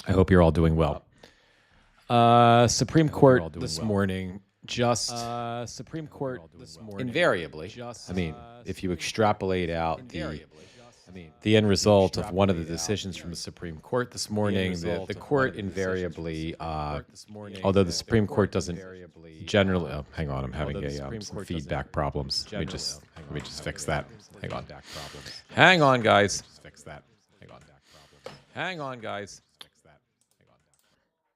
I hope you're all doing well. Supreme Court this morning just invariably, I mean, if you extrapolate out the end result of one of the decisions from the Supreme Court this morning, the court invariably, although the Supreme Court doesn't generally, oh, hang on, I'm having some feedback problems. Let me just fix that. Hang on, guys. Hang on, guys.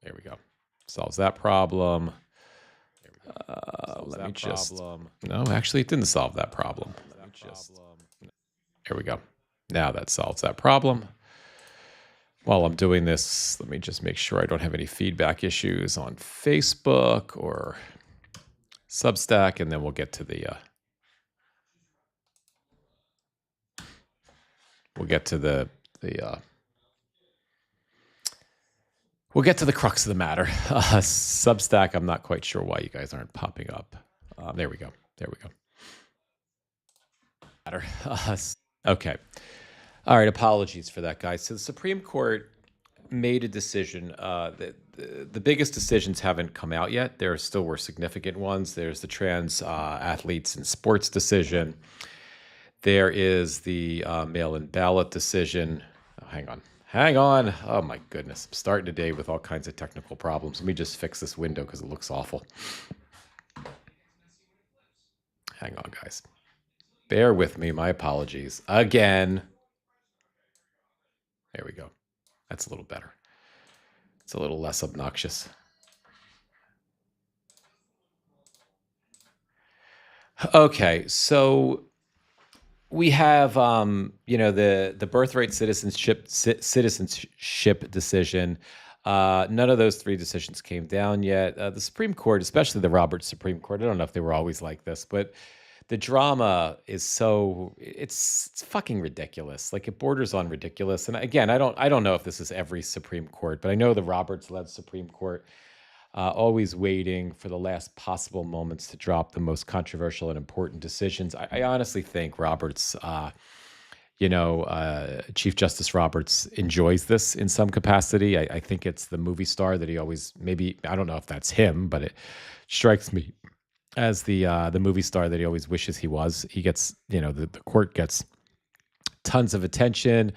There we go. Solves that problem. Let me just. No, actually, it didn't solve that problem. Here we go. Now that solves that problem. While I'm doing this, let me just make sure I don't have any feedback issues on Facebook or Substack, and then we'll get to the we'll get to the crux of the matter. Substack, I'm not quite sure why you guys aren't popping up. There we go. Okay. All right. Apologies for that, guys. So the Supreme Court made a decision. The biggest decisions haven't come out yet. There still were significant ones. There's the trans athletes in sports decision. There is the mail-in ballot decision. Oh, hang on. Oh, my goodness. I'm starting today with all kinds of technical problems. Let me just fix this window because it looks awful. Hang on, guys. Bear with me. My apologies. Again. There we go. That's a little better. It's a little less obnoxious. Okay, so we have, the birthright citizenship decision. None of those three decisions came down yet. The Supreme Court, especially the Roberts Supreme Court, I don't know if they were always like this, but the drama is it's fucking ridiculous. Like, it borders on ridiculous. And again, I don't know if this is every Supreme Court, but I know the Roberts-led Supreme Court always waiting for the last possible moments to drop the most controversial and important decisions. I honestly think Roberts, Chief Justice Roberts enjoys this in some capacity. I think it's the movie star that he always, maybe, I don't know if that's him, but it strikes me as the movie star that he always wishes he was. He gets, the court gets tons of attention,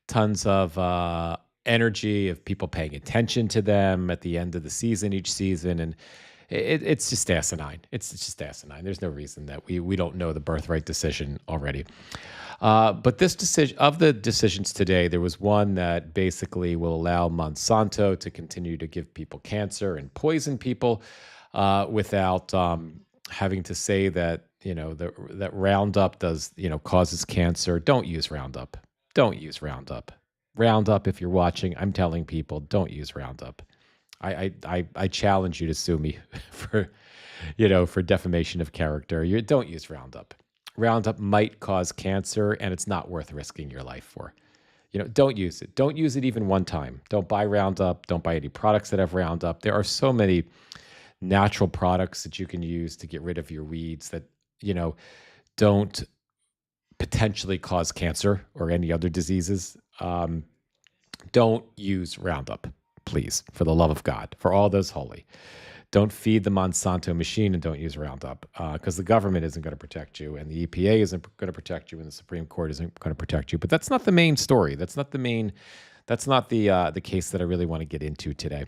tons of energy of people paying attention to them at the end of the season, each season. And it's just asinine. It's just asinine. There's no reason that we don't know the birthright decision already. But this decision, of the decisions today, there was one that basically will allow Monsanto to continue to give people cancer and poison people without having to say that, that Roundup causes cancer. Don't use Roundup. Don't use Roundup. Roundup, if you're watching, I'm telling people, don't use Roundup. I challenge you to sue me for defamation of character. Don't use Roundup. Roundup might cause cancer, and it's not worth risking your life for. Don't use it. Don't use it even one time. Don't buy Roundup. Don't buy any products that have Roundup. There are so many natural products that you can use to get rid of your weeds that, don't potentially cause cancer or any other diseases. Don't use Roundup, please, for the love of God, for all those holy. Don't feed the Monsanto machine, and don't use Roundup, because the government isn't going to protect you, and the EPA isn't going to protect you, and the Supreme Court isn't going to protect you. But that's not the main story. That's not the case that I really want to get into today.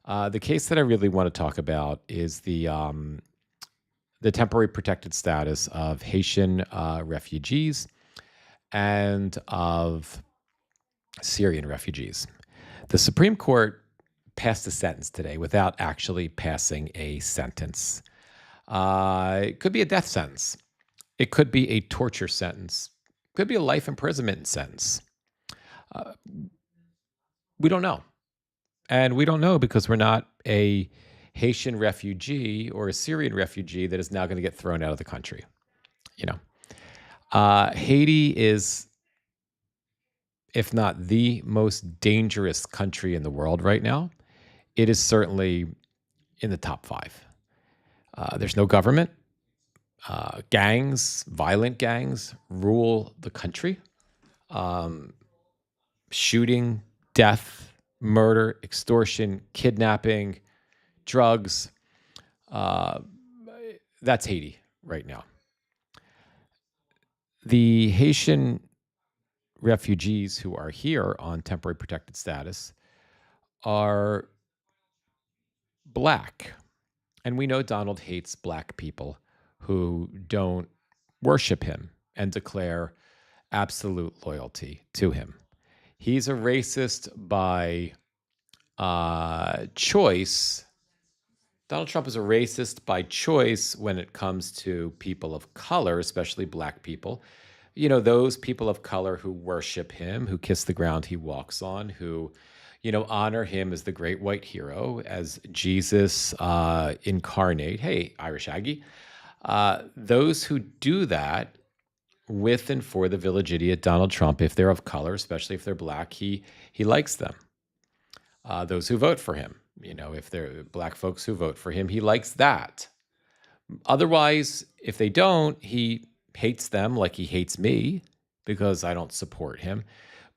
The case that I really want to talk about is the temporary protected status of Haitian refugees and of Syrian refugees. The Supreme Court passed a sentence today without actually passing a sentence. It could be a death sentence. It could be a torture sentence. It could be a life imprisonment sentence. We don't know. And we don't know because we're not a Haitian refugee or a Syrian refugee that is now going to get thrown out of the country. Haiti is, if not the most dangerous country in the world right now, it is certainly in the top 5. There's no government. Gangs, violent gangs, rule the country. Shooting, death, murder, extortion, kidnapping, drugs. Uh, that's Haiti right now. The Haitian refugees who are here on temporary protected status are black. And we know Donald hates black people who don't worship him and declare absolute loyalty to him. He's a racist by choice. Donald Trump is a racist by choice when it comes to people of color, especially black people. You know, those people of color who worship him, who kiss the ground he walks on, who, honor him as the great white hero, as Jesus incarnate. Hey, Irish Aggie. Those who do that with and for the village idiot Donald Trump, if they're of color, especially if they're black, he likes them. Those who vote for him, if they're black folks who vote for him, he likes that. Otherwise, if they don't, he hates them like he hates me because I don't support him.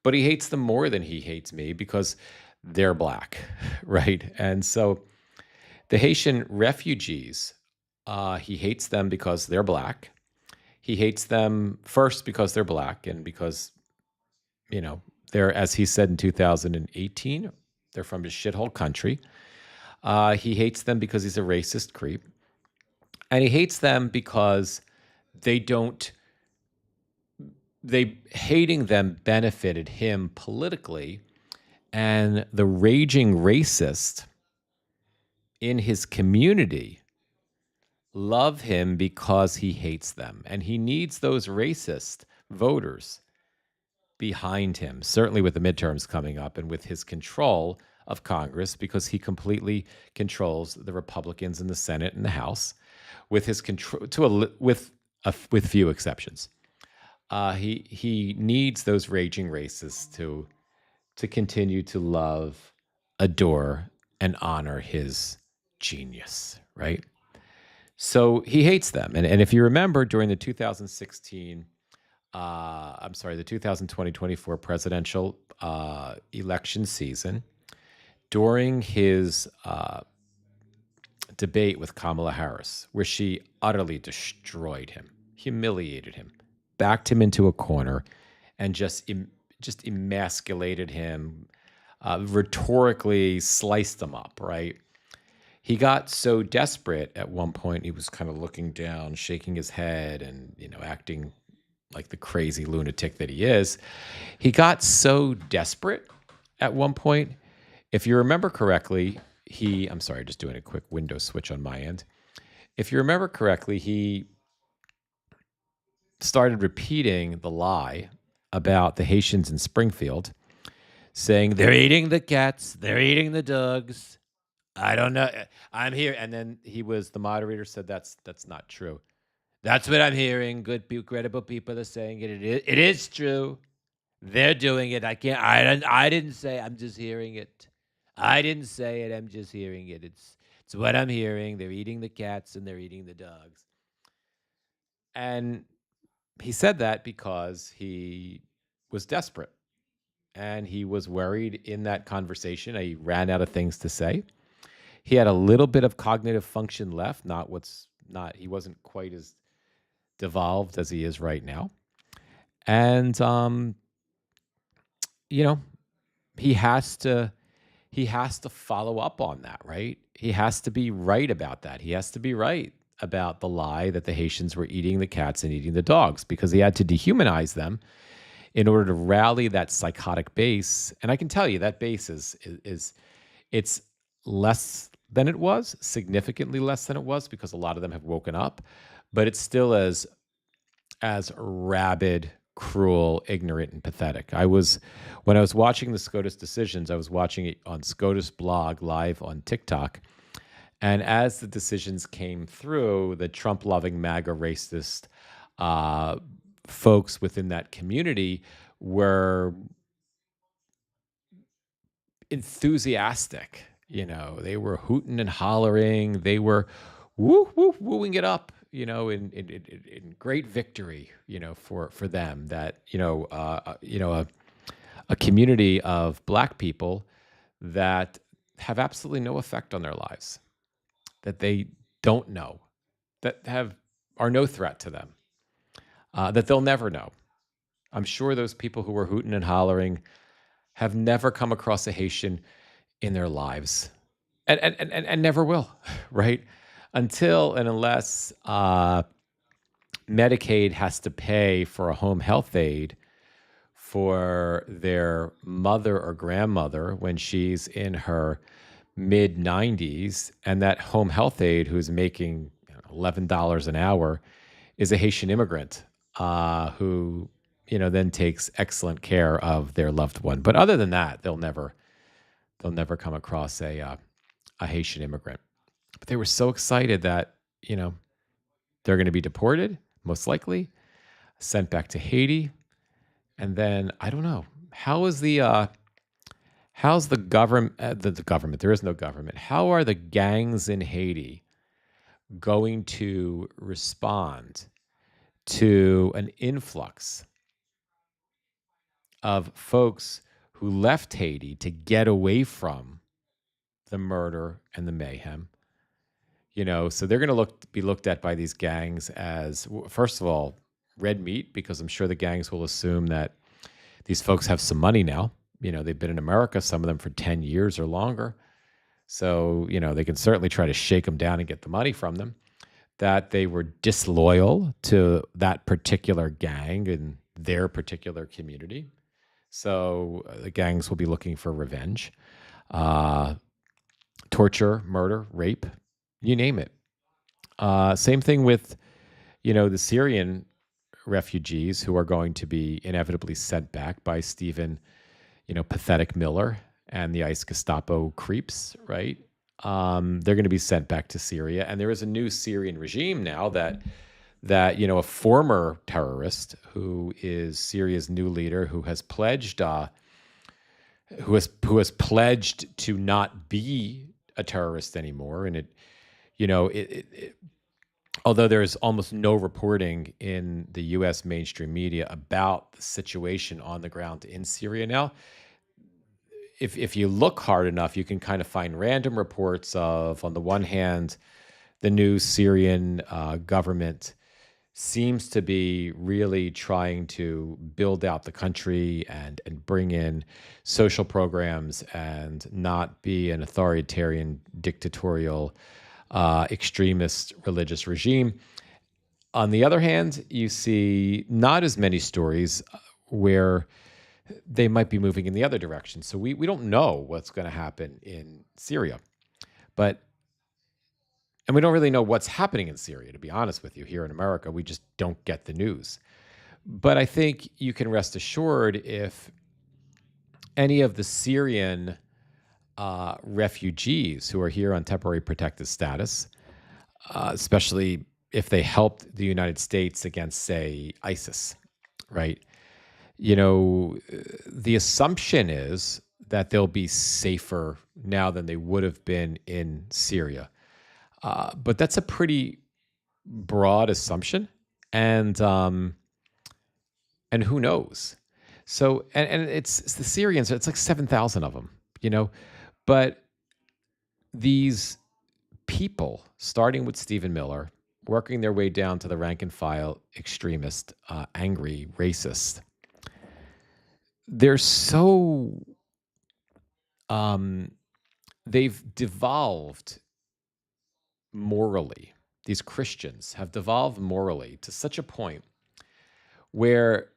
But he hates them more than he hates me because they're black, right? And so the Haitian refugees, he hates them because they're black. He hates them first because they're black and because, they're, as he said in 2018, they're from his shithole country. He hates them because he's a racist creep. And he hates them because hating them benefited him politically. And the raging racist in his community love him because he hates them. And he needs those racist voters behind him, certainly with the midterms coming up and with his control of Congress, because he completely controls the Republicans in the Senate and the House with his control, with few exceptions. He needs those raging racists to continue to love, adore, and honor his genius, right? So he hates them. And if you remember during the 2016, the 2020-24 presidential election season, during his debate with Kamala Harris, where she utterly destroyed him, humiliated him, backed him into a corner, and just emasculated him, rhetorically sliced him up, right? He got so desperate at one point, he was kind of looking down, shaking his head, and acting like the crazy lunatic that he is. He got so desperate at one point. If you remember correctly, I'm sorry, just doing a quick window switch on my end. If you remember correctly, he started repeating the lie about the Haitians in Springfield, saying, they're eating the cats, they're eating the dogs. I don't know. I'm here. And then the moderator said, that's not true. That's what I'm hearing. Good, credible people are saying it. It is true. They're doing it. I didn't say. I'm just hearing it. I didn't say it. I'm just hearing it. It's what I'm hearing. They're eating the cats and they're eating the dogs. And he said that because he was desperate and he was worried in that conversation. He ran out of things to say. He had a little bit of cognitive function left. He wasn't quite as devolved as he is right now. And, he has to follow up on that, right? He has to be right about that. He has to be right about the lie that the Haitians were eating the cats and eating the dogs, because he had to dehumanize them in order to rally that psychotic base. And I can tell you that base it's less than it was, significantly less than it was, because a lot of them have woken up, but it's still as rabid, cruel, ignorant, and pathetic. When I was watching the SCOTUS decisions, I was watching it on SCOTUS blog live on TikTok. And as the decisions came through, the Trump-loving MAGA racist folks within that community were enthusiastic. They were hooting and hollering. They were wooing it up, in great victory, for them, that, a community of black people that have absolutely no effect on their lives, that they don't know, that are no threat to them, that they'll never know. I'm sure those people who were hooting and hollering have never come across a Haitian in their lives, and never will, right? Until and unless Medicaid has to pay for a home health aide for their mother or grandmother when she's in her mid 90s, and that home health aide who's making $11 an hour is a Haitian immigrant who then takes excellent care of their loved one. But other than that, they'll never come across a Haitian immigrant. But they were so excited that they're going to be deported, most likely, sent back to Haiti, and then I don't know how's the government. The government. There is no government. How are the gangs in Haiti going to respond to an influx of folks who left Haiti to get away from the murder and the mayhem? So they're going to be looked at by these gangs as, first of all, red meat, because I'm sure the gangs will assume that these folks have some money now. They've been in America, some of them for 10 years or longer. So, they can certainly try to shake them down and get the money from them. That they were disloyal to that particular gang in their particular community. So the gangs will be looking for revenge, torture, murder, rape, you name it. Same thing with, the Syrian refugees who are going to be inevitably sent back by Stephen, pathetic Miller and the ICE Gestapo creeps, right? They're going to be sent back to Syria. And there is a new Syrian regime now that a former terrorist who is Syria's new leader, who has pledged to not be a terrorist anymore. And although there's almost no reporting in the U.S. mainstream media about the situation on the ground in Syria now, if you look hard enough, you can kind of find random reports of, on the one hand, the new Syrian government seems to be really trying to build out the country and bring in social programs and not be an authoritarian, dictatorial, extremist religious regime. On the other hand, you see not as many stories where they might be moving in the other direction. So we don't know what's going to happen in Syria. And we don't really know what's happening in Syria, to be honest with you. Here in America, we just don't get the news. But I think you can rest assured, if any of the Syrian refugees who are here on temporary protected status, especially if they helped the United States against, say, ISIS, right? The assumption is that they'll be safer now than they would have been in Syria. But that's a pretty broad assumption, and who knows? So, and it's the Syrians. It's like 7,000 of them, But these people, starting with Stephen Miller, working their way down to the rank and file extremist, angry, racist, they're so they've devolved morally. These Christians have devolved morally to such a point where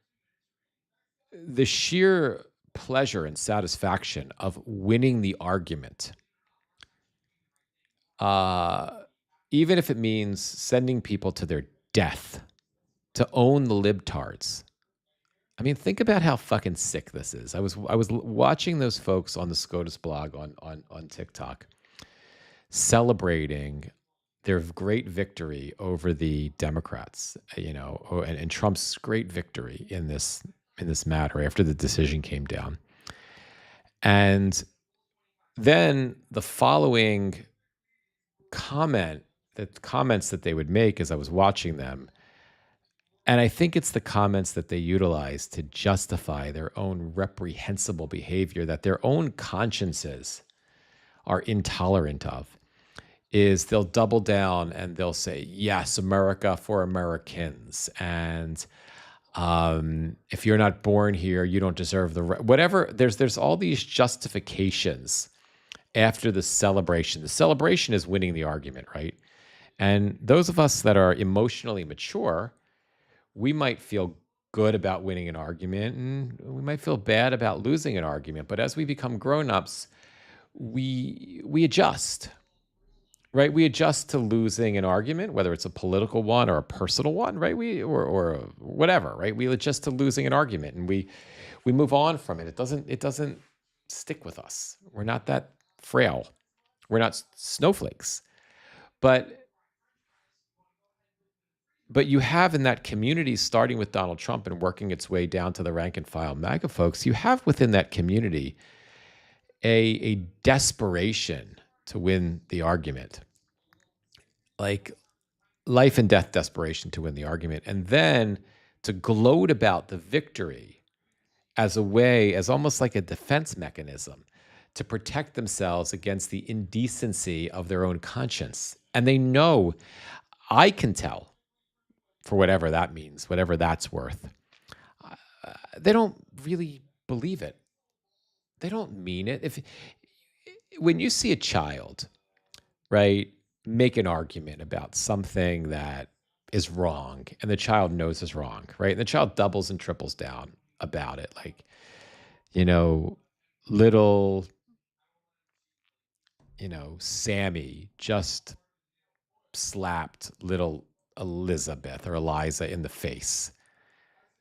the sheer pleasure and satisfaction of winning the argument, even if it means sending people to their death, to own the libtards. I mean, think about how fucking sick this is. I was watching those folks on the SCOTUS blog on TikTok celebrating their great victory over the Democrats, and Trump's great victory in this matter after the decision came down. And then the following comments that they would make as I was watching them, And I think it's the comments that they utilize to justify their own reprehensible behavior that their own consciences are intolerant of. Is they'll double down and they'll say, "Yes, America for Americans," and if you're not born here, you don't deserve the right. Whatever. There's all these justifications after the celebration. The celebration is winning the argument, right? And those of us that are emotionally mature, we might feel good about winning an argument and we might feel bad about losing an argument. But as we become grown-ups, we adjust, right? We adjust to losing an argument, whether it's a political one or a personal one, right? Or whatever, right? We adjust to losing an argument and we move on from it. It doesn't stick with us. We're not that frail. We're not snowflakes. But you have in that community, starting with Donald Trump and working its way down to the rank and file MAGA folks, you have within that community a desperation to win the argument, like life and death desperation to win the argument, and then to gloat about the victory as a way, as almost like a defense mechanism to protect themselves against the indecency of their own conscience. And they know, I can tell, for whatever that means, whatever that's worth, they don't really believe it. They don't mean it. If when you see a child, right, make an argument about something that is wrong and the child knows is wrong, right? And the child doubles and triples down about it. Like, you know, little, Sammy just slapped little Elizabeth or Eliza in the face.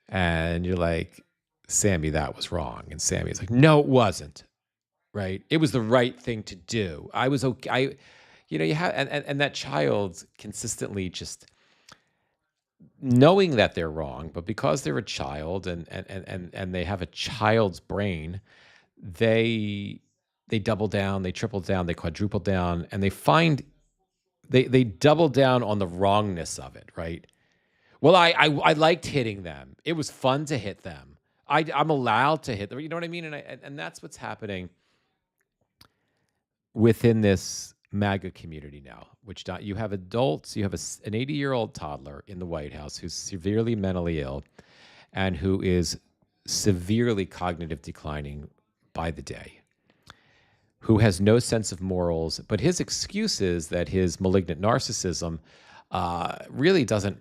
And you're like, Sammy, that was wrong. And Sammy's like, no, it wasn't. Right? It was the right thing to do. I was okay. You have, and that child consistently just knowing that they're wrong, but because they're a child and they have a child's brain, they double down, they triple down, they quadruple down, and they double down on the wrongness of it, right? Well, I liked hitting them. It was fun to hit them. I'm allowed to hit them. You know what I mean? And that's what's happening within this MAGA community now, which you have adults, you have an 80-year-old toddler in the White House who's severely mentally ill and who is severely cognitive declining by the day, who has no sense of morals, but his excuse is that his malignant narcissism really doesn't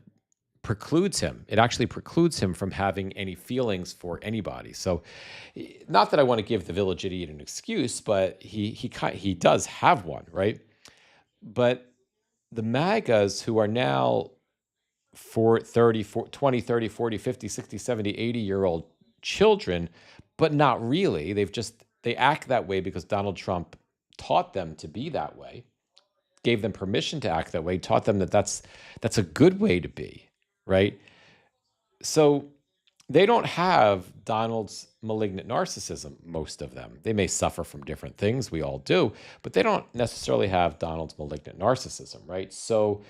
precludes him. It actually precludes him from having any feelings for anybody. So, not that I want to give the village idiot an excuse, but he does have one, right? But the MAGAs who are now 20, 30, 40, 50, 60, 70, 80-year-old children, but not really. They act that way because Donald Trump taught them to be that way, gave them permission to act that way, taught them that that's a good way to be, right? So they don't have Donald's malignant narcissism, most of them. They may suffer from different things, we all do, but they don't necessarily have Donald's malignant narcissism, right? So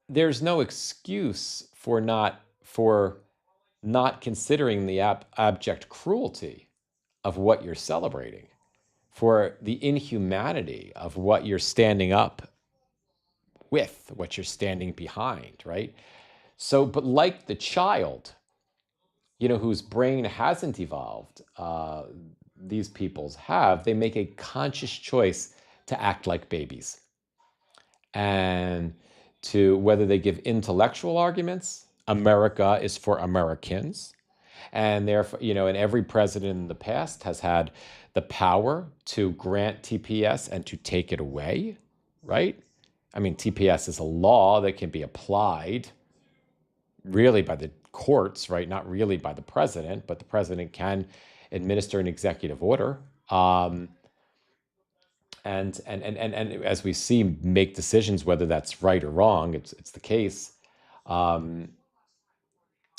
there's no excuse for not considering the abject cruelty of what you're celebrating, for the inhumanity of what you're standing up with, what you're standing behind, right? So, but like the child, whose brain hasn't evolved, these peoples have, they make a conscious choice to act like babies. And to whether they give intellectual arguments, America is for Americans. And therefore, and every president in the past has had the power to grant TPS and to take it away, right? I mean, TPS is a law that can be applied really by the courts, right? Not really by the president, but the president can administer an executive order. And as we see, make decisions whether that's right or wrong. It's the case. And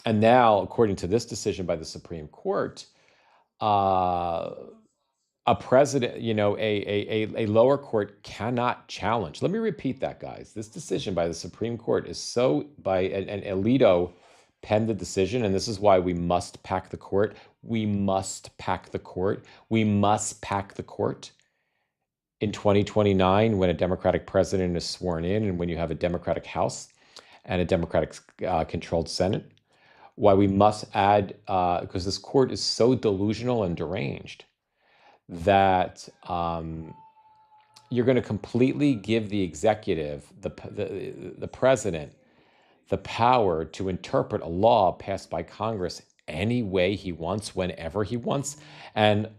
now, according to this decision by the Supreme Court, a president, a lower court cannot challenge. Let me repeat that, guys. This decision by the Supreme Court is so by and Alito penned the decision, and this is why we must pack the court. We must pack the court. We must pack the court in 2029 when a Democratic president is sworn in, and when you have a Democratic House and a Democratic controlled Senate. Why we must add, because this court is so delusional and deranged that you're going to completely give the executive, the president, the power to interpret a law passed by Congress any way he wants, whenever he wants, and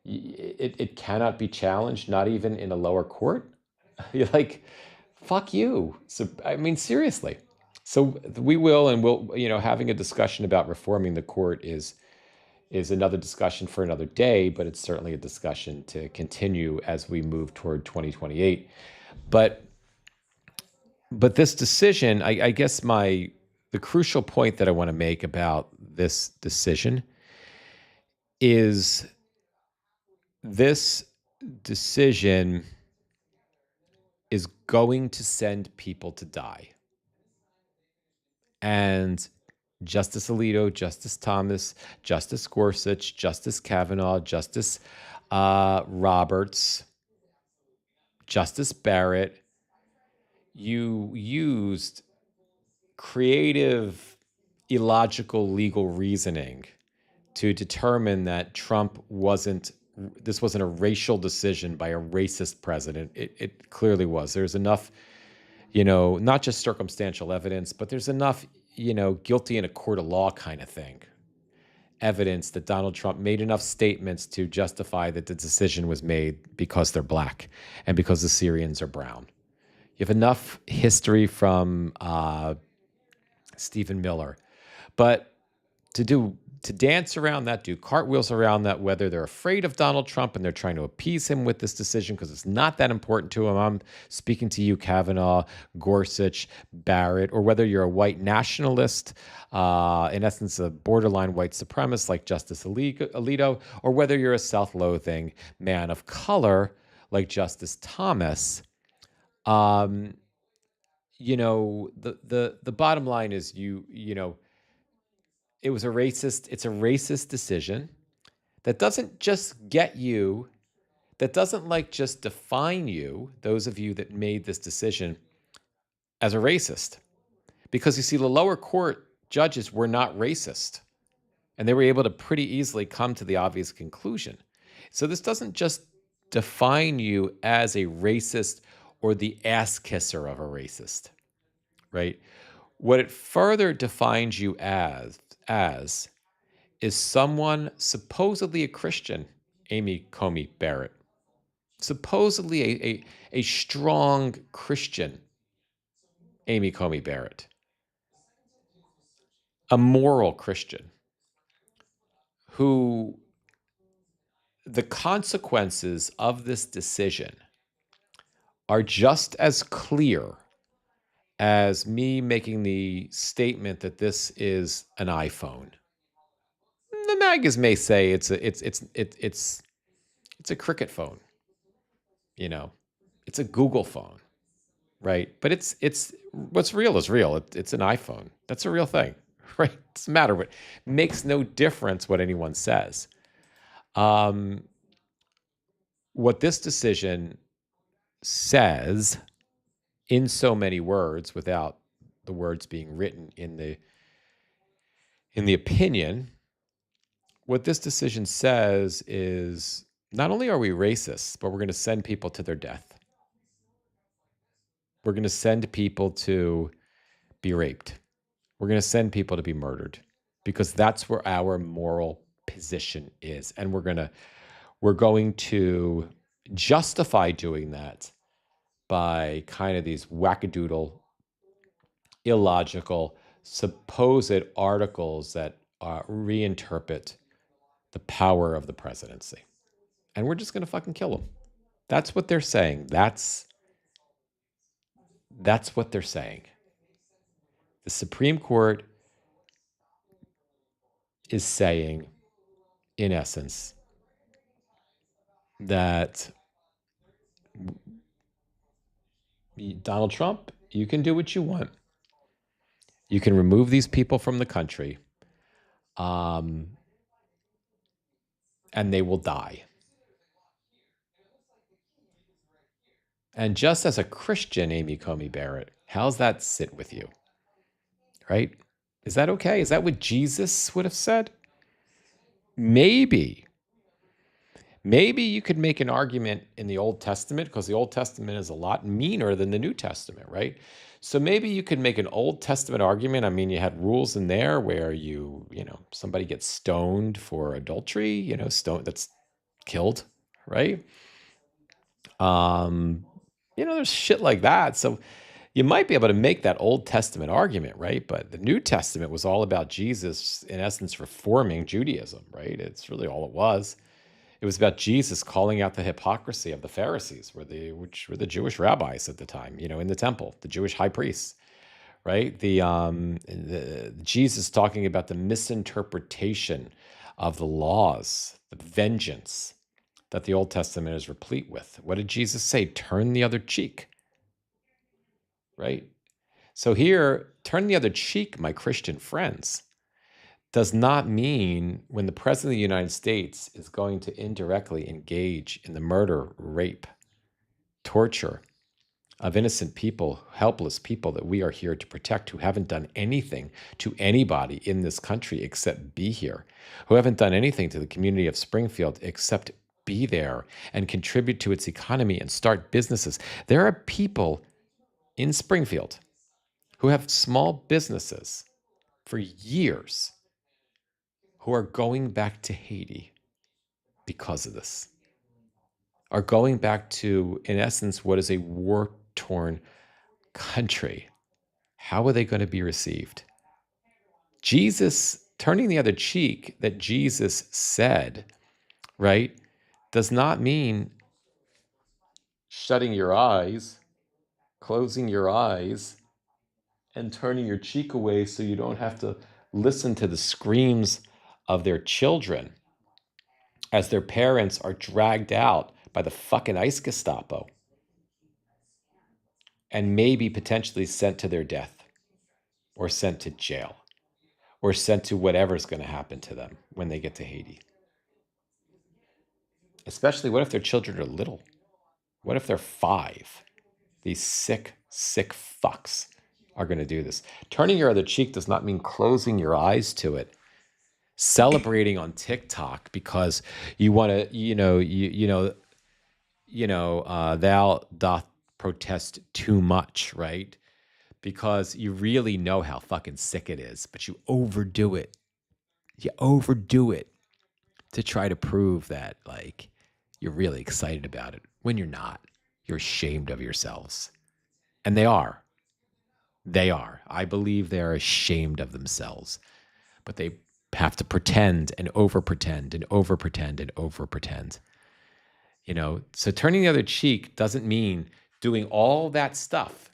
it cannot be challenged, not even in a lower court. You're like, fuck you. So I mean, seriously. So we will, and we'll, having a discussion about reforming the court is another discussion for another day, but it's certainly a discussion to continue as we move toward 2028. But this decision, I guess the crucial point that I want to make about this decision is this decision is going to send people to die. And Justice Alito, Justice Thomas, Justice Gorsuch, Justice Kavanaugh, Justice Roberts, Justice Barrett, you used creative, illogical legal reasoning to determine that this wasn't a racial decision by a racist president. It clearly was. There's enough, not just circumstantial evidence, but there's enough, guilty in a court of law kind of thing. Evidence that Donald Trump made enough statements to justify that the decision was made because they're black and because the Syrians are brown. You have enough history from Stephen Miller. But to dance around that, do cartwheels around that, whether they're afraid of Donald Trump and they're trying to appease him with this decision because it's not that important to him. I'm speaking to you, Kavanaugh, Gorsuch, Barrett, or whether you're a white nationalist, in essence, a borderline white supremacist like Justice Alito, or whether you're a self-loathing man of color like Justice Thomas. The bottom line is it's a racist decision that doesn't just that doesn't just define you, those of you that made this decision, as a racist. Because you see, the lower court judges were not racist, and they were able to pretty easily come to the obvious conclusion. So this doesn't just define you as a racist or the ass kisser of a racist, right? What it further defines you as is someone supposedly a Christian, Amy Comey Barrett, supposedly a strong Christian, Amy Comey Barrett, a moral Christian, who the consequences of this decision are just as clear as me making the statement that this is an iPhone. The magas may say it's a Cricket phone, it's a Google phone, right? But it's what's real is real. It's an iPhone. That's a real thing, right? It doesn't matter what, makes no difference what anyone says. What this decision says in so many words, without the words being written in the opinion, what this decision says is not only are we racist, but we're going to send people to their death. We're going to send people to be raped. We're going to send people to be murdered, because that's where our moral position is. And we're going to justify doing that by kind of these wackadoodle, illogical, supposed articles that reinterpret the power of the presidency. And we're just going to fucking kill them. That's what they're saying. That's what they're saying. The Supreme Court is saying, in essence, that Donald Trump, you can do what you want. You can remove these people from the country, um, and they will die. And just as a Christian, Amy Comey Barrett, how's that sit with you? Right? Is that okay? Is that what Jesus would have said? Maybe. Maybe you could make an argument in the Old Testament because the Old Testament is a lot meaner than the New Testament, right? So maybe you could make an Old Testament argument. I mean, you had rules in there where somebody gets stoned for adultery, stone that's killed, right? Um, there's shit like that. So you might be able to make that Old Testament argument, right? But the New Testament was all about Jesus, in essence, reforming Judaism, right? It's really all it was. It was about Jesus calling out the hypocrisy of the Pharisees, which were the Jewish rabbis at the time, in the temple, the Jewish high priests, right? The Jesus talking about the misinterpretation of the laws, the vengeance that the Old Testament is replete with. What did Jesus say? Turn the other cheek, right? So here, turn the other cheek, my Christian friends, does not mean when the President of the United States is going to indirectly engage in the murder, rape, torture of innocent people, helpless people that we are here to protect, who haven't done anything to anybody in this country except be here, who haven't done anything to the community of Springfield except be there and contribute to its economy and start businesses. There are people in Springfield who have small businesses for years who are going back to Haiti because of this, are going back to, in essence, what is a war-torn country. How are they going to be received? Jesus, turning the other cheek that Jesus said, right, does not mean shutting your eyes, closing your eyes, and turning your cheek away so you don't have to listen to the screams of their children as their parents are dragged out by the fucking ICE Gestapo and maybe potentially sent to their death or sent to jail or sent to whatever's going to happen to them when they get to Haiti. Especially, what if their children are little? What if they're 5? These sick, sick fucks are going to do this. Turning your other cheek does not mean closing your eyes to it. Celebrating on TikTok because you want to, thou doth protest too much, right? Because you really know how fucking sick it is, but you overdo it. You overdo it to try to prove that, like, you're really excited about it when you're not. You're ashamed of yourselves. And they are. They are. I believe they're ashamed of themselves, but they have to pretend and over pretend and over pretend and over pretend. So turning the other cheek doesn't mean doing all that stuff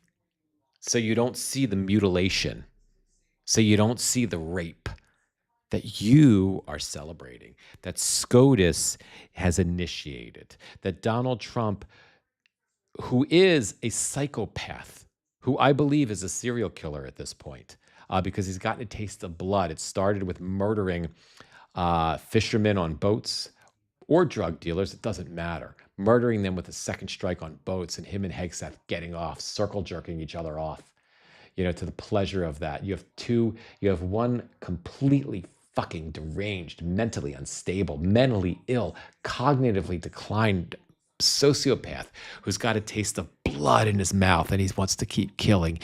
so you don't see the mutilation, so you don't see the rape that you are celebrating, that SCOTUS has initiated, that Donald Trump, who is a psychopath, who I believe is a serial killer at this point, because he's gotten a taste of blood. It started with murdering fishermen on boats or drug dealers, it doesn't matter. Murdering them with a second strike on boats, and him and Hegseth getting off, circle jerking each other off, to the pleasure of that. You have one completely fucking deranged, mentally unstable, mentally ill, cognitively declined sociopath who's got a taste of blood in his mouth and he wants to keep killing.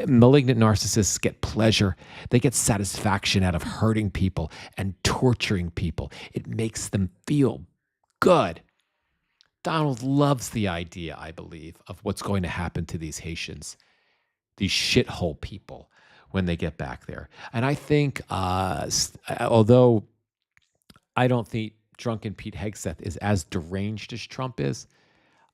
Malignant narcissists get pleasure. They get satisfaction out of hurting people and torturing people. It makes them feel good. Donald loves the idea, I believe, of what's going to happen to these Haitians, these shithole people, when they get back there. And I think, although I don't think drunken Pete Hegseth is as deranged as Trump is,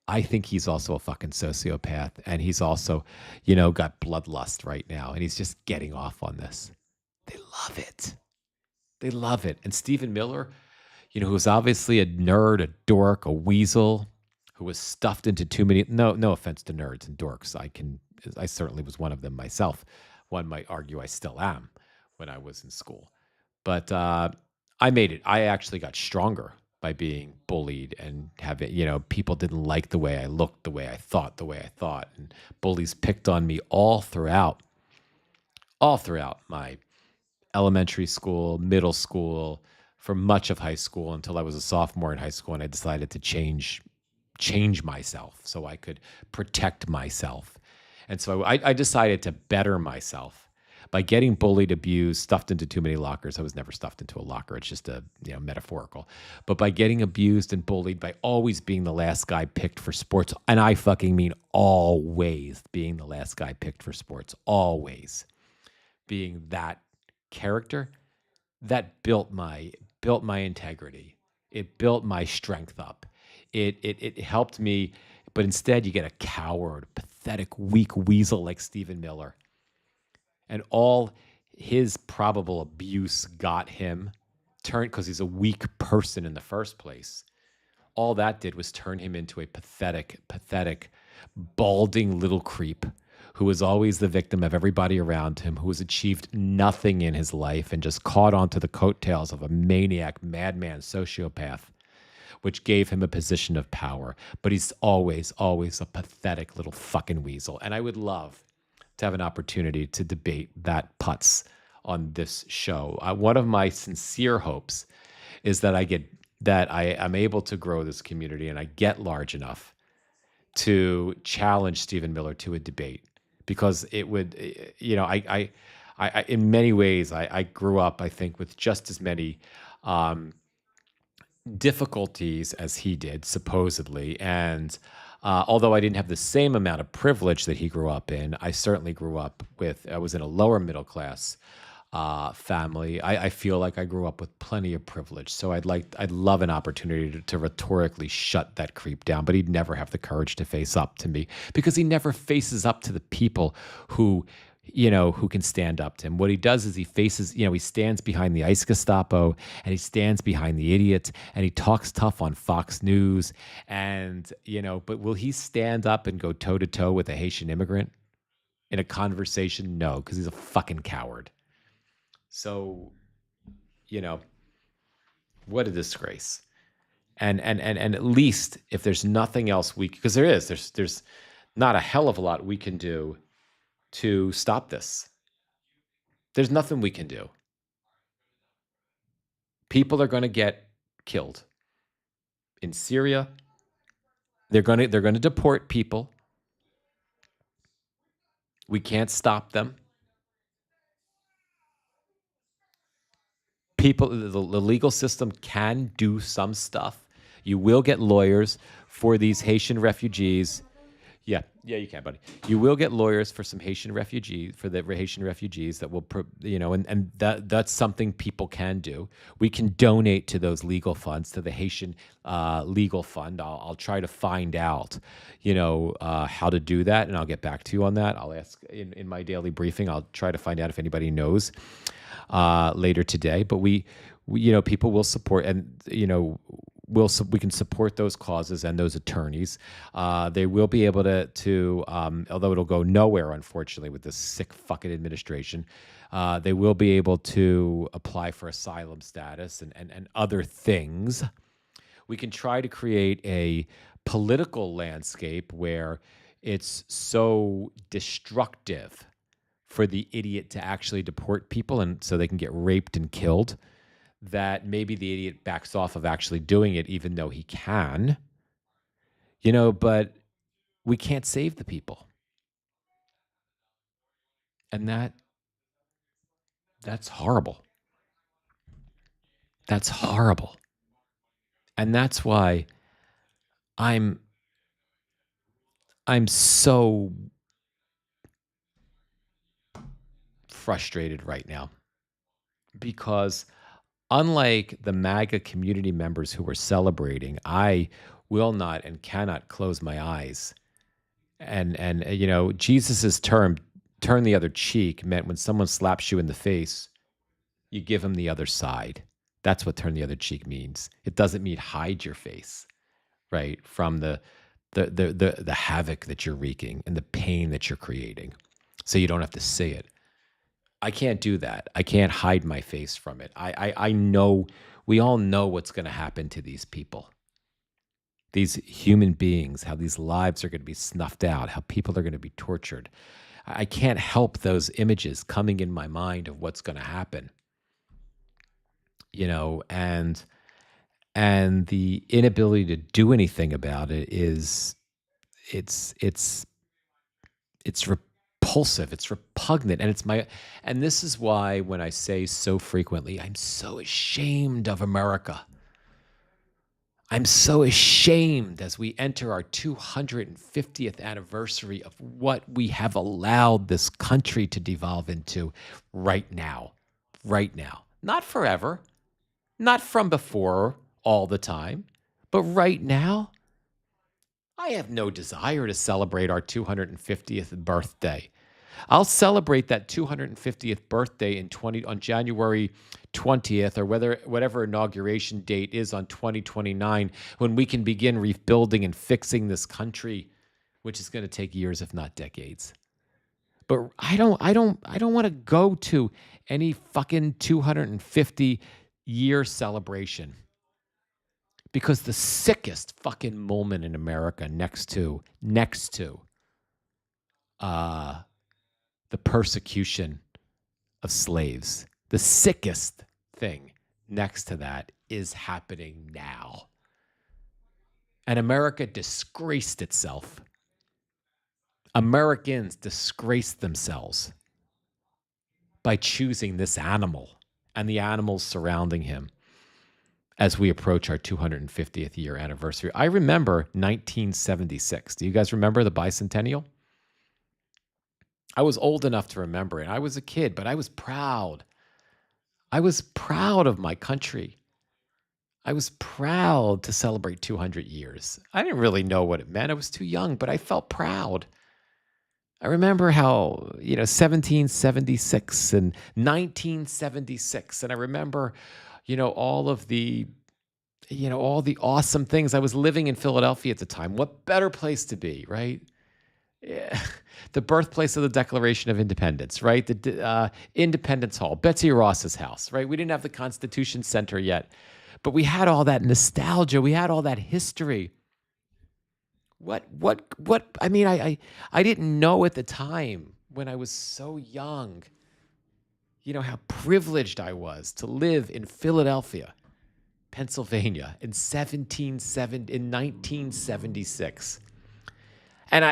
I think he's also a fucking sociopath. And he's also, got bloodlust right now. And he's just getting off on this. They love it. They love it. And Stephen Miller, who was obviously a nerd, a dork, a weasel, who was stuffed into too many. No offense to nerds and dorks. I certainly was one of them myself. One might argue I still am when I was in school. But I made it. I actually got stronger by being bullied and having, people didn't like the way I looked, the way I thought. And bullies picked on me all throughout my elementary school, middle school, for much of high school until I was a sophomore in high school, and I decided to change myself so I could protect myself. And so I decided to better myself by getting bullied, abused, stuffed into too many lockers. I was never stuffed into a locker. It's just a metaphorical. But by getting abused and bullied, by always being the last guy picked for sports, and I fucking mean always being the last guy picked for sports, always being that character, that built my integrity. It built my strength up. It helped me, but instead you get a coward, pathetic, weak weasel like Stephen Miller, and all his probable abuse got him turned because he's a weak person in the first place. All that did was turn him into a pathetic, balding little creep who was always the victim of everybody around him, who has achieved nothing in his life and just caught onto the coattails of a maniac, madman, sociopath, which gave him a position of power. But he's always a pathetic little fucking weasel. And I would love to have an opportunity to debate that putz on this show. One of my sincere hopes is that I am able to grow this community and I get large enough to challenge Stephen Miller to a debate, because it would, I in many ways, I grew up, I think, with just as many difficulties as he did, supposedly. And although I didn't have the same amount of privilege that he grew up in, I certainly grew up I was in a lower middle class family. I feel like I grew up with plenty of privilege. So I'd love an opportunity to rhetorically shut that creep down, but he'd never have the courage to face up to me, because he never faces up to the people who can stand up to him. What he does is he faces, he stands behind the ICE Gestapo, and he stands behind the idiots, and he talks tough on Fox News. And, but will he stand up and go toe to toe with a Haitian immigrant in a conversation? No, because he's a fucking coward. So, what a disgrace. And at least if there's nothing else because there's not a hell of a lot we can do to stop this. There's nothing we can do. People are going to get killed in Syria. They're going to deport people. We can't stop them. The legal system can do some stuff. You will get lawyers for these Haitian refugees. Yeah, you can, buddy. You will get lawyers for some Haitian refugees, that will, and that's something people can do. We can donate to those legal funds, to the Haitian legal fund. I'll try to find out, how to do that, and I'll get back to you on that. I'll ask in my daily briefing. I'll try to find out if anybody knows later today. But we people will support, and we can support those causes and those attorneys. They will be able to although it'll go nowhere, unfortunately, with this sick fucking administration, they will be able to apply for asylum status and other things. We can try to create a political landscape where it's so destructive for the idiot to actually deport people, and so they can get raped and killed, that maybe the idiot backs off of actually doing it, even though he can, but we can't save the people. And that's horrible. That's horrible. And that's why I'm so frustrated right now, because unlike the MAGA community members who were celebrating, I will not and cannot close my eyes. And Jesus's term, "turn the other cheek," meant when someone slaps you in the face, you give them the other side. That's what turn the other cheek means. It doesn't mean hide your face, right, from the havoc that you're wreaking and the pain that you're creating, so you don't have to see it. I can't do that. I can't hide my face from it. I know, we all know what's going to happen to these people, these human beings, how these lives are going to be snuffed out, how people are going to be tortured. I can't help those images coming in my mind of what's going to happen, you know, and the inability to do anything about it is, it's it's it's repulsive, it's repugnant, and and this is why when I say so frequently, I'm so ashamed of America. I'm so ashamed as we enter our 250th anniversary of what we have allowed this country to devolve into right now. Right now. Not forever, not from before all the time, but right now. I have no desire to celebrate our 250th birthday. I'll celebrate that 250th birthday on January 20th, or whatever inauguration date is on 2029, when we can begin rebuilding and fixing this country, which is going to take years, if not decades. But I don't want to go to any fucking 250-year celebration, because the sickest fucking moment in America, next to uh the persecution of slaves, the sickest thing next to that is happening now. And America disgraced itself. Americans disgraced themselves by choosing this animal and the animals surrounding him as we approach our 250th year anniversary. I remember 1976. Do you guys remember the bicentennial? I was old enough to remember it. I was a kid, but I was proud. I was proud of my country. I was proud to celebrate 200 years. I didn't really know what it meant. I was too young, but I felt proud. I remember how, 1776 and 1976. And I remember, all the awesome things. I was living in Philadelphia at the time. What better place to be, right? Yeah. The birthplace of the Declaration of Independence, right? The Independence Hall, Betsy Ross's house, right? We didn't have the Constitution Center yet, but we had all that nostalgia. We had all that history. What? I mean, I didn't know at the time, when I was so young, how privileged I was to live in Philadelphia, Pennsylvania in 1976. And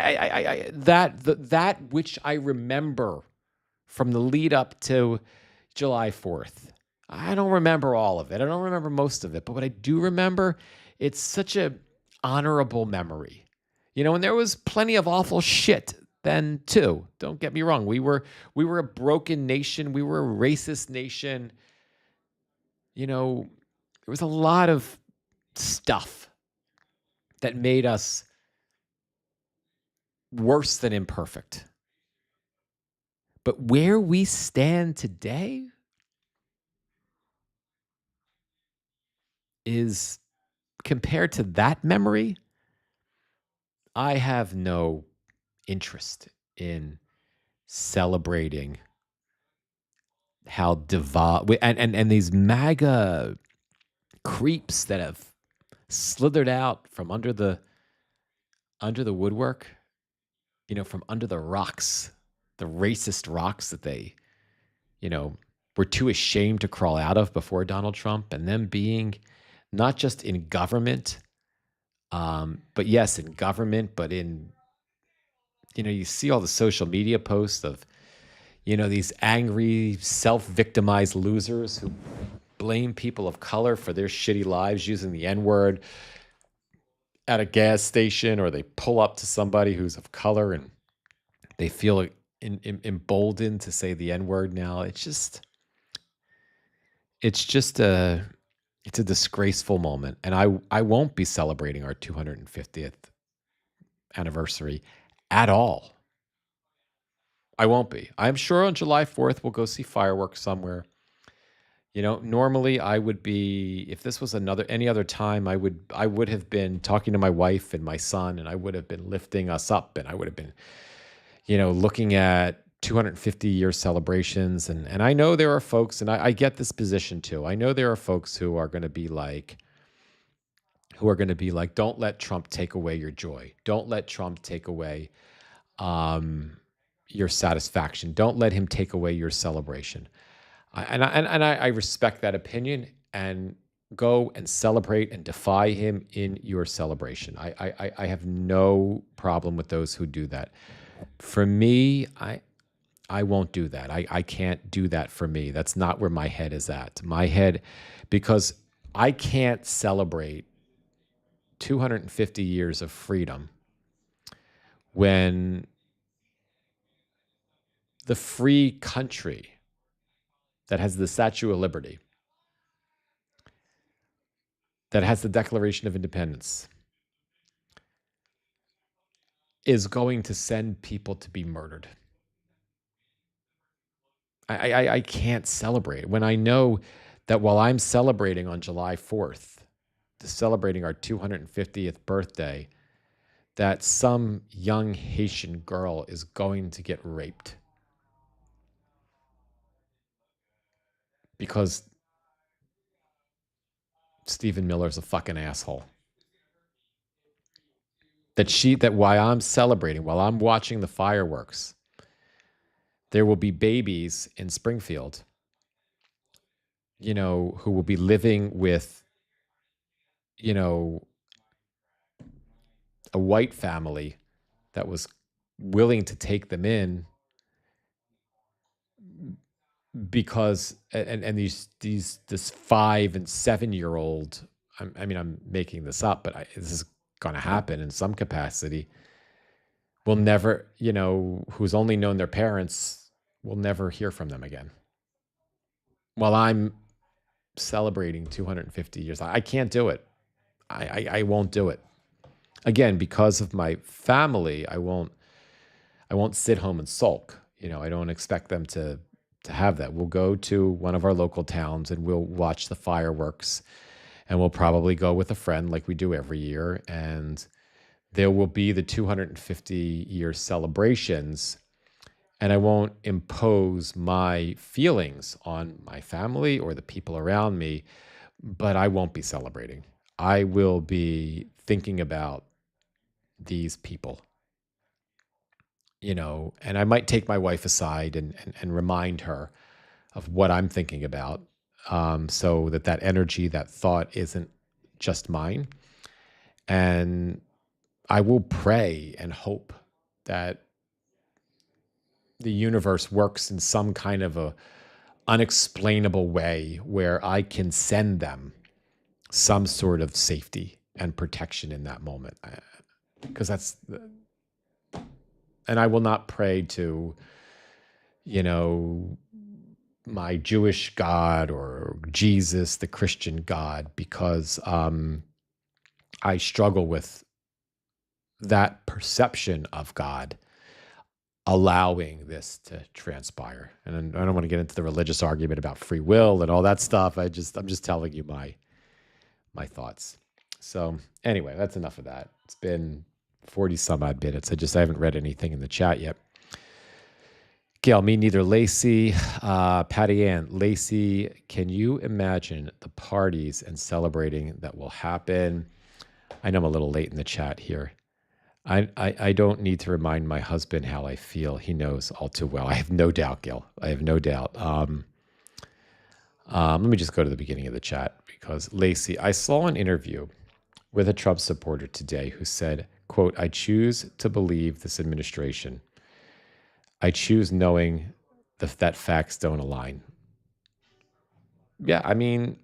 that which I remember from the lead up to July 4th, I don't remember all of it. I don't remember most of it. But what I do remember, it's such a honorable memory. And there was plenty of awful shit then too. Don't get me wrong. We were a broken nation. We were a racist nation. There was a lot of stuff that made us worse than imperfect. But where we stand today is, compared to that memory, I have no interest in celebrating how and these MAGA creeps that have slithered out from under the woodwork, from under the rocks, the racist rocks that they, were too ashamed to crawl out of before Donald Trump, and them being not just in government, but yes, in government, but in, you see all the social media posts of, these angry, self-victimized losers who blame people of color for their shitty lives using the N-word at a gas station, or they pull up to somebody who's of color and they feel emboldened to say the N-word now. It's a disgraceful moment. And I won't be celebrating our 250th anniversary at all. I won't be. I'm sure on July 4th, we'll go see fireworks somewhere. Normally I would be, if this was any other time, I would have been talking to my wife and my son, and I would have been lifting us up, and I would have been, looking at 250-year celebrations. And I know there are folks, and I get this position too. I know there are folks who are going to be like, don't let Trump take away your joy. Don't let Trump take away um, your satisfaction. Don't let him take away your celebration. And I respect that opinion, and go and celebrate and defy him in your celebration. I have no problem with those who do that. For me, I won't do that. I can't do that for me. That's not where my head is at. My head, because I can't celebrate 250 years of freedom when the free country that has the Statue of Liberty, that has the Declaration of Independence, is going to send people to be murdered. I can't celebrate when I know that while I'm celebrating on July 4th, celebrating our 250th birthday, that some young Haitian girl is going to get raped because Stephen Miller's a fucking asshole. That while I'm celebrating, while I'm watching the fireworks, there will be babies in Springfield, who will be living with, you know, a white family that was willing to take them in because, and this 5 and 7 year old, I'm making this up, but this is going to happen in some capacity, will never, who's only known their parents, will never hear from them again. While I'm celebrating 250 years, I can't do it. I won't do it. Again, because of my family, I won't sit home and sulk. I don't expect them to have that. We'll go to one of our local towns and we'll watch the fireworks, and we'll probably go with a friend like we do every year, and there will be the 250-year celebrations, and I won't impose my feelings on my family or the people around me, but I won't be celebrating. I will be thinking about these people, and I might take my wife aside and remind her of what I'm thinking about, so that energy, that thought isn't just mine. And I will pray and hope that the universe works in some kind of a unexplainable way where I can send them some sort of safety and protection in that moment. Because and I will not pray to, you know, my Jewish God or Jesus, the Christian God, because I struggle with that perception of God allowing this to transpire. And I don't want to get into the religious argument about free will and all that stuff. I'm just telling you my thoughts. So anyway, that's enough of that. It's been 40 some odd minutes. I haven't read anything in the chat yet. Gail, me neither. Lacey, Patty Ann, Lacey, can you imagine the parties and celebrating that will happen? I know I'm a little late in the chat here. I don't need to remind my husband how I feel. He knows all too well. I have no doubt, Gil. I have no doubt. Let me just go to the beginning of the chat, because Lacey, I saw an interview with a Trump supporter today who said, quote, "I choose to believe this administration. I choose knowing that facts don't align." Yeah, I mean,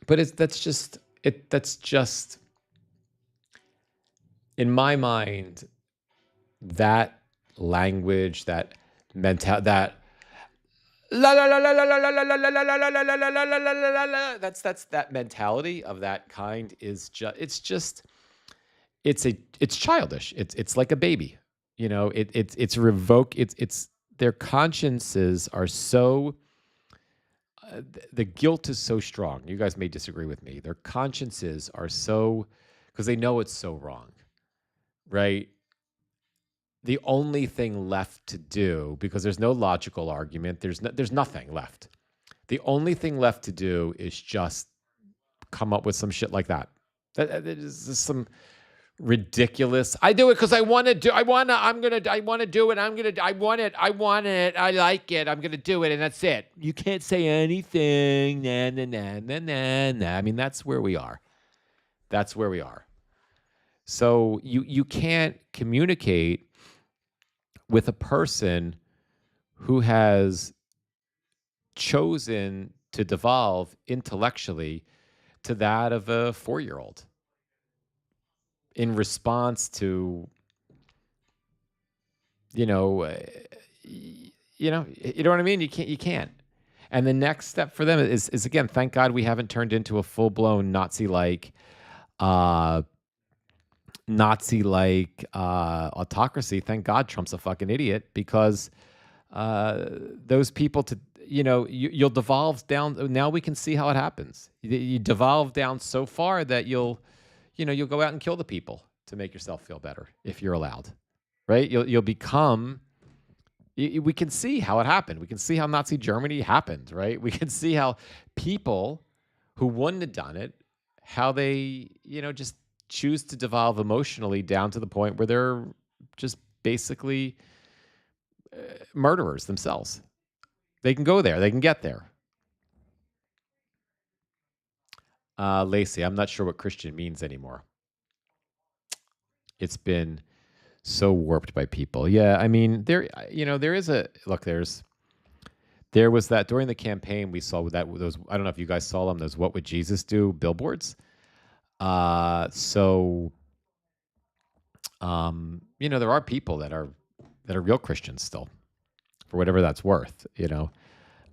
but that's just in my mind, that language, that mental, that la la la la la la la la la la la la la la la la la la, that's that mentality of that kind is it's childish. It's like a baby. It's revoke. It's their consciences are so the guilt is so strong. You guys may disagree with me. Their consciences are so, because they know it's so wrong, right? The only thing left to do, because there's no logical argument, there's nothing left. The only thing left to do is just come up with some shit like that. That is just some ridiculous. I do it because I want to do. I want to. I'm gonna. I want to do it. I'm gonna. I want it. I want it. I like it. I'm gonna do it, and that's it. You can't say anything. Nah, nah, nah, nah, nah, nah. I mean, that's where we are. That's where we are. So you can't communicate with a person who has chosen to devolve intellectually to that of a 4-year-old in response to, you know, you know what I mean? You can't. And the next step for them is again, thank God we haven't turned into a full-blown uh, autocracy. Thank God Trump's a fucking idiot, because those people you'll devolve down. Now we can see how it happens. You devolve down so far that you'll go out and kill the people to make yourself feel better if you're allowed, right? You'll become. We can see how it happened. We can see how Nazi Germany happened, right? We can see how people who wouldn't have done it, how they just choose to devolve emotionally down to the point where they're just basically murderers themselves. They can go there. They can get there. Lacey, I'm not sure what Christian means anymore. It's been so warped by people. Yeah, I mean, there was that during the campaign we saw those. I don't know if you guys saw them. Those "What Would Jesus Do" billboards. There are people that are real Christians still, for whatever that's worth. And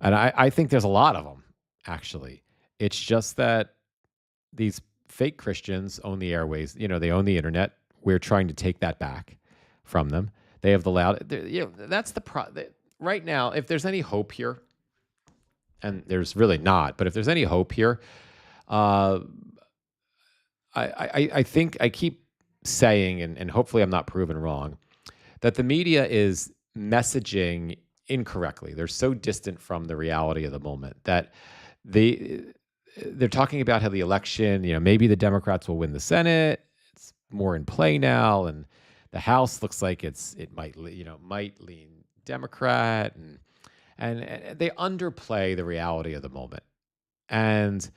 I think there's a lot of them, actually. It's just that these fake Christians own the airways. They own the internet. We're trying to take that back from them. They have the loud. That's the right now. If there's any hope here, and there's really not, but if there's any hope here, I think I keep saying, and hopefully I'm not proven wrong, that the media is messaging incorrectly. They're so distant from the reality of the moment that they're talking about how the election, maybe the Democrats will win the Senate. It's more in play now, and the House looks like it might lean Democrat, and they underplay the reality of the moment. And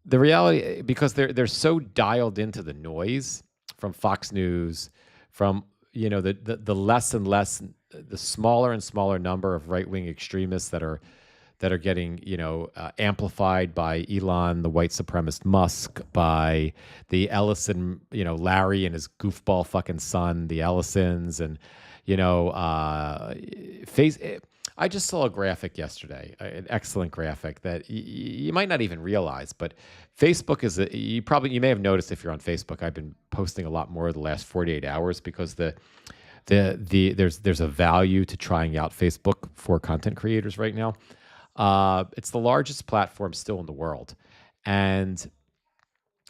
the reality, because they're so dialed into the noise from Fox News, from the less and less, the smaller and smaller number of right-wing extremists that are getting amplified by Elon, the white supremacist Musk, by the Ellison, Larry and his goofball fucking son, the Ellisons, and I just saw a graphic yesterday, an excellent graphic that you might not even realize, but Facebook is you may have noticed if you're on Facebook. I've been posting a lot more the last 48 hours because there's a value to trying out Facebook for content creators right now. It's the largest platform still in the world, and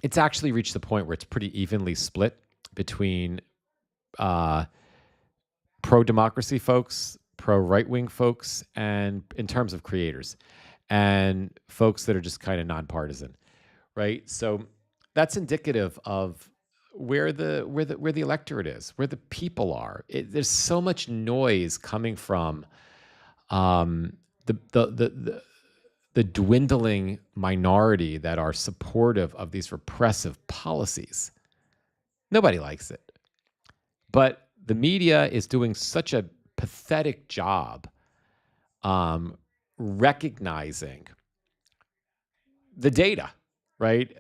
it's actually reached the point where it's pretty evenly split between pro-democracy folks, pro-right-wing folks, and in terms of creators, and folks that are just kind of nonpartisan, right? So that's indicative of where the electorate is, where the people are. There's so much noise coming from the dwindling minority that are supportive of these repressive policies. Nobody likes it. But the media is doing such a pathetic job recognizing the data, right?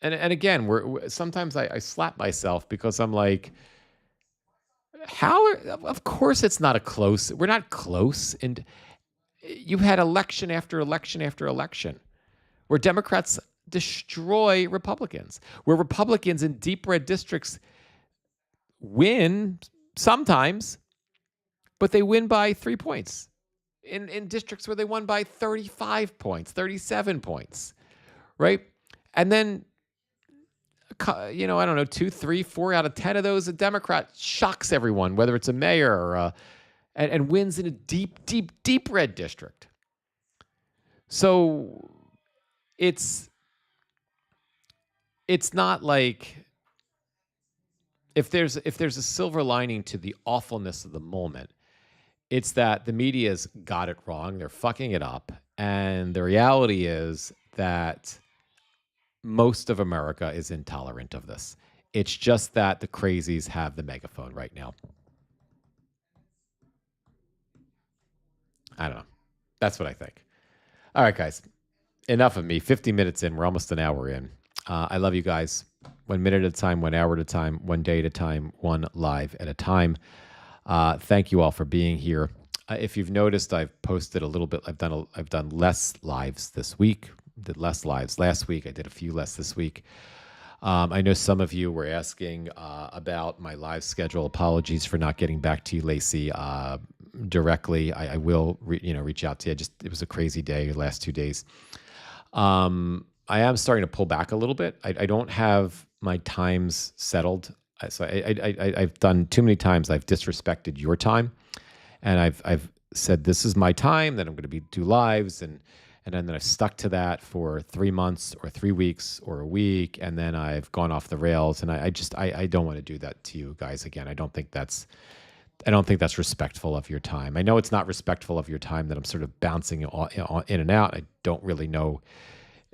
And again, sometimes I slap myself because I'm like, of course it's not we're not close. And you've had election after election after election where Democrats destroy Republicans, where Republicans in deep red districts win sometimes, but they win by 3 points. in districts where they won by 35 points, 37 points, right? And then, I don't know, two, three, 4 out of 10 of those, a Democrat shocks everyone, whether it's a mayor or and wins in a deep, deep, deep red district. So it's it's not like if there's a silver lining to the awfulness of the moment, it's that the media's got it wrong. They're fucking it up. And the reality is that most of America is intolerant of this. It's just that the crazies have the megaphone right now. I don't know. That's what I think. All right, guys. Enough of me. 50 minutes in. We're almost an hour in. I love you guys. 1 minute at a time, 1 hour at a time, 1 day at a time, one live at a time. Thank you all for being here. If you've noticed, I've posted a little bit. I've done less lives this week. Did less lives last week. I did a few less this week. I know some of you were asking about my live schedule. Apologies for not getting back to you, Lacey, directly. I will, reach out to you. It was a crazy day, the last 2 days. I am starting to pull back a little bit. I don't have my times settled. So I've done too many times. I've disrespected your time, and I've said this is my time that I'm going to do lives, and then I've stuck to that for 3 months or 3 weeks or a week, and then I've gone off the rails. And I don't want to do that to you guys again. I don't think that's respectful of your time. I know it's not respectful of your time that I'm sort of bouncing in and out. I don't really know.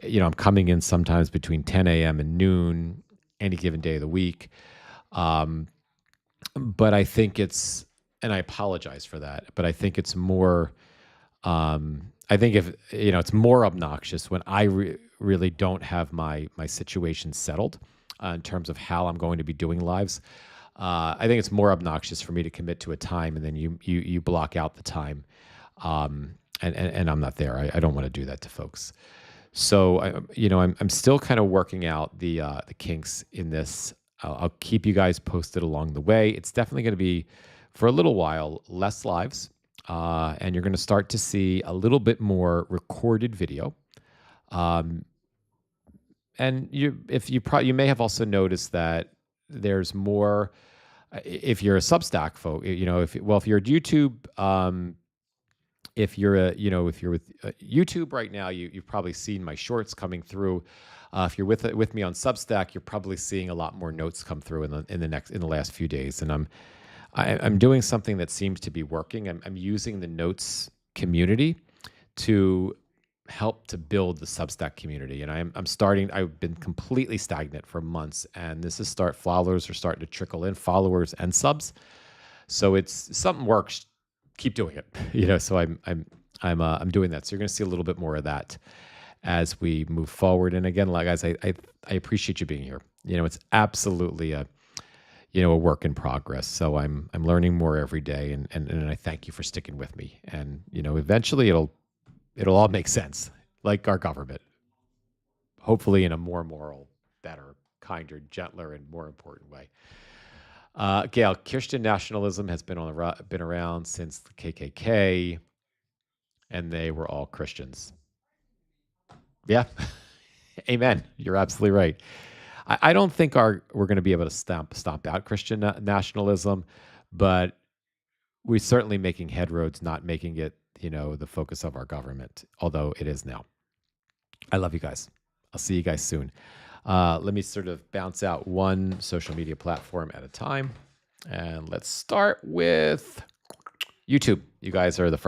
I'm coming in sometimes between 10 a.m. and noon, any given day of the week. But I think and I apologize for that, but I think it's more, I think if, it's more obnoxious when I really don't have my situation settled in terms of how I'm going to be doing lives. I think it's more obnoxious for me to commit to a time and then you block out the time. And I'm not there. I don't want to do that to folks. So I'm still kind of working out the kinks in this. I'll keep you guys posted along the way. It's definitely going to be, for a little while, less lives, and you're going to start to see a little bit more recorded video. And you may have also noticed that there's more. If you're a Substack folk, if you're at YouTube. If you're with YouTube right now, you've probably seen my shorts coming through. If you're with me on Substack, you're probably seeing a lot more notes come through in the last few days. And I'm doing something that seems to be working. I'm using the notes community to help to build the Substack community. And I've been completely stagnant for months, and followers are starting to trickle in, followers and subs. So it's something works. Keep doing it. So I'm doing that. So you're going to see a little bit more of that as we move forward. And again, guys, I appreciate you being here. It's absolutely a work in progress. So I'm learning more every day, and I thank you for sticking with me. And eventually it'll all make sense, like our government. Hopefully in a more moral, better, kinder, gentler, and more important way. Gail, Christian nationalism has been around since the KKK, and they were all Christians. Yeah, amen. You're absolutely right. I don't think we're going to be able to stomp out Christian nationalism, but we're certainly making headroads, not making it the focus of our government, although it is now. I love you guys. I'll see you guys soon. Let me sort of bounce out one social media platform at a time. And let's start with YouTube. You guys are the first.